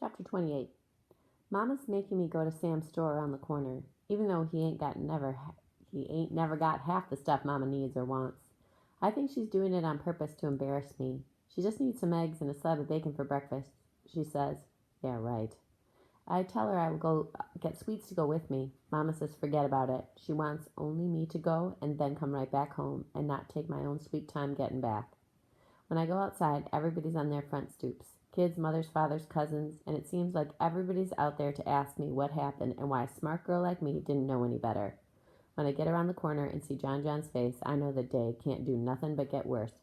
Chapter 28. Mama's making me go to Sam's store around the corner, even though he ain't never got half the stuff Mama needs or wants. I think she's doing it on purpose to embarrass me. She just needs some eggs and a slab of bacon for breakfast, she says. Yeah, right. I tell her I will go get sweets to go with me. Mama says forget about it. She wants only me to go and then come right back home and not take my own sweet time getting back. When I go outside, everybody's on their front stoops. Kids, mothers, fathers, cousins, and it seems like everybody's out there to ask me what happened and why a smart girl like me didn't know any better. When I get around the corner and see John John's face, I know the day can't do nothing but get worse.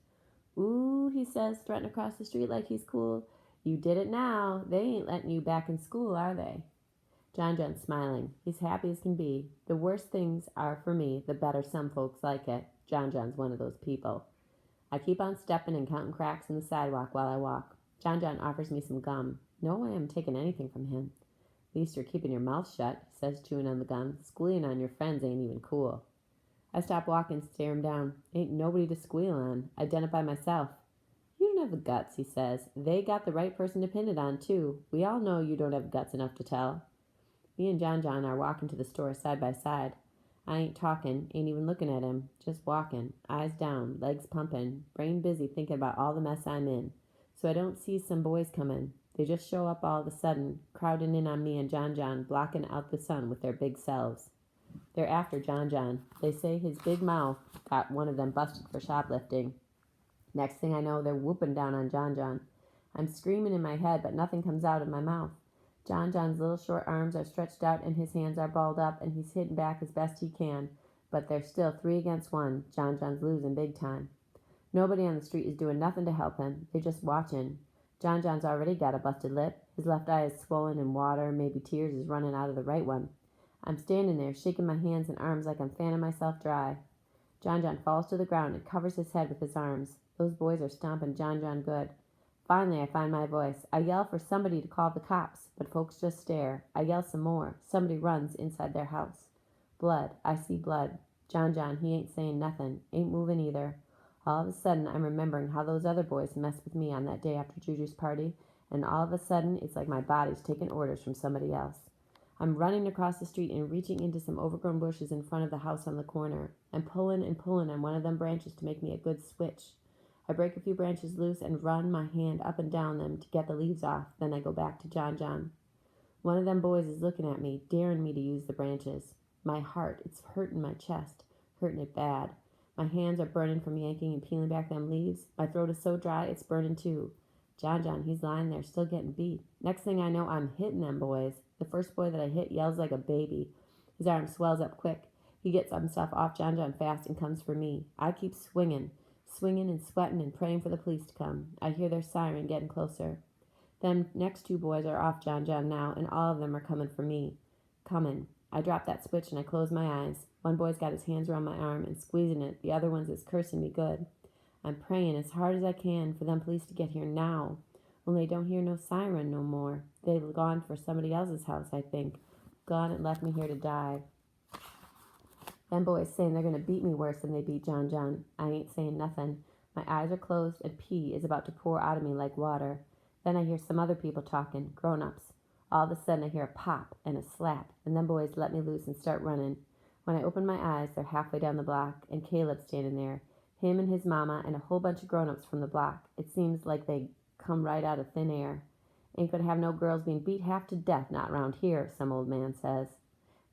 Ooh, he says, strutting across the street like he's cool. You did it now. They ain't letting you back in school, are they? John John's smiling. He's happy as can be. The worse things are for me, the better some folks like it. John John's one of those people. I keep on stepping and counting cracks in the sidewalk while I walk. John John offers me some gum. No way I'm taking anything from him. At least you're keeping your mouth shut, he says, chewing on the gum. Squealing on your friends ain't even cool. I stop walking, stare him down. Ain't nobody to squeal on. I done it by myself. You don't have the guts, he says. They got the right person to pin it on, too. We all know you don't have guts enough to tell. Me and John John are walking to the store side by side. I ain't talking, ain't even looking at him, just walking, eyes down, legs pumping, brain busy thinking about all the mess I'm in. So I don't see some boys coming. They just show up all of a sudden, crowding in on me and John John, blocking out the sun with their big selves. They're after John John. They say his big mouth got one of them busted for shoplifting. Next thing I know, they're whooping down on John John. I'm screaming in my head, but nothing comes out of my mouth. John John's little short arms are stretched out and his hands are balled up and he's hitting back as best he can, but there's still 3 against 1. John John's losing big time. Nobody on the street is doing nothing to help him. They're just watching. John John's already got a busted lip. His left eye is swollen and water, maybe tears, is running out of the right one. I'm standing there, shaking my hands and arms like I'm fanning myself dry. John John falls to the ground and covers his head with his arms. Those boys are stomping John John good. Finally, I find my voice. I yell for somebody to call the cops, but folks just stare. I yell some more. Somebody runs inside their house. Blood. I see blood. John John, he ain't saying nothing. Ain't moving either. All of a sudden, I'm remembering how those other boys messed with me on that day after Juju's party, and all of a sudden, it's like my body's taking orders from somebody else. I'm running across the street and reaching into some overgrown bushes in front of the house on the corner. I'm pulling and pulling on one of them branches to make me a good switch. I break a few branches loose and run my hand up and down them to get the leaves off. Then I go back to John John. One of them boys is looking at me, daring me to use the branches. My heart, it's hurting my chest, hurting it bad. My hands are burning from yanking and peeling back them leaves. My throat is so dry, it's burning too. John John, he's lying there, still getting beat. Next thing I know, I'm hitting them boys. The first boy that I hit yells like a baby. His arm swells up quick. He gets himself off John John fast and comes for me. I keep swinging and sweating and praying for the police to come. I hear their siren getting closer. Them next 2 boys are off John John now, and all of them are coming for me. Coming. I drop that switch and I close my eyes. One boy's got his hands around my arm and squeezing it. The other one's is cursing me good. I'm praying as hard as I can for them police to get here now. Only I don't hear no siren no more. They've gone for somebody else's house, I think. Gone and left me here to die. Them boys saying they're going to beat me worse than they beat John John. I ain't saying nothing. My eyes are closed and pee is about to pour out of me like water. Then I hear some other people talking, grown-ups. All of a sudden I hear a pop and a slap, and them boys let me loose and start running. When I open my eyes, they're halfway down the block, and Caleb's standing there. Him and his mama and a whole bunch of grown-ups from the block. It seems like they come right out of thin air. Ain't gonna have no girls being beat half to death, not round here, some old man says.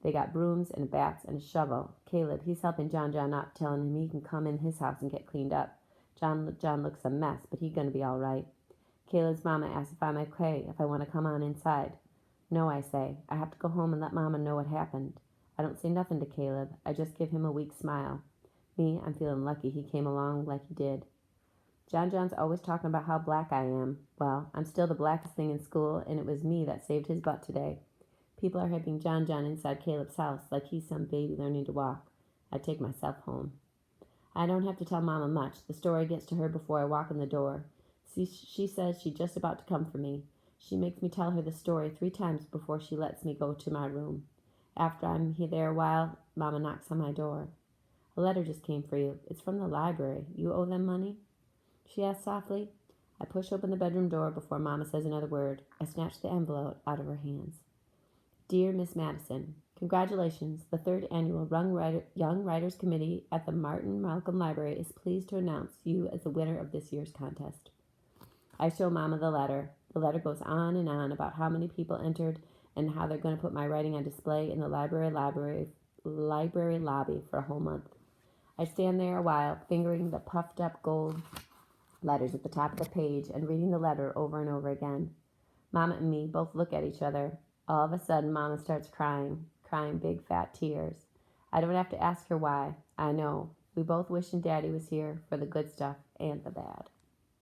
They got brooms and bats and a shovel. Caleb, he's helping John John up, telling him he can come in his house and get cleaned up. John looks a mess, but he gonna be all right. Caleb's mama asks if I'm okay, if I want to come on inside. No, I say. I have to go home and let Mama know what happened. I don't say nothing to Caleb. I just give him a weak smile. Me, I'm feeling lucky he came along like he did. John John's always talking about how black I am. Well, I'm still the blackest thing in school, and it was me that saved his butt today. People are hyping John John inside Caleb's house like he's some baby learning to walk. I take myself home. I don't have to tell Mama much. The story gets to her before I walk in the door. She says she's just about to come for me. She makes me tell her the story 3 times before she lets me go to my room. After I'm there a while, Mama knocks on my door. A letter just came for you. It's from the library. You owe them money? She asked softly. I push open the bedroom door before Mama says another word. I snatch the envelope out of her hands. Dear Miss Madison, congratulations. The third annual Young Writers Committee at the Martin Malcolm Library is pleased to announce you as the winner of this year's contest. I show Mama the letter. The letter goes on and on about how many people entered and how they're going to put my writing on display in the library lobby for a whole month. I stand there a while, fingering the puffed up gold letters at the top of the page and reading the letter over and over again. Mama and me both look at each other. All of a sudden, Mama starts crying big fat tears. I don't have to ask her why. I know. We both wish Daddy was here for the good stuff and the bad.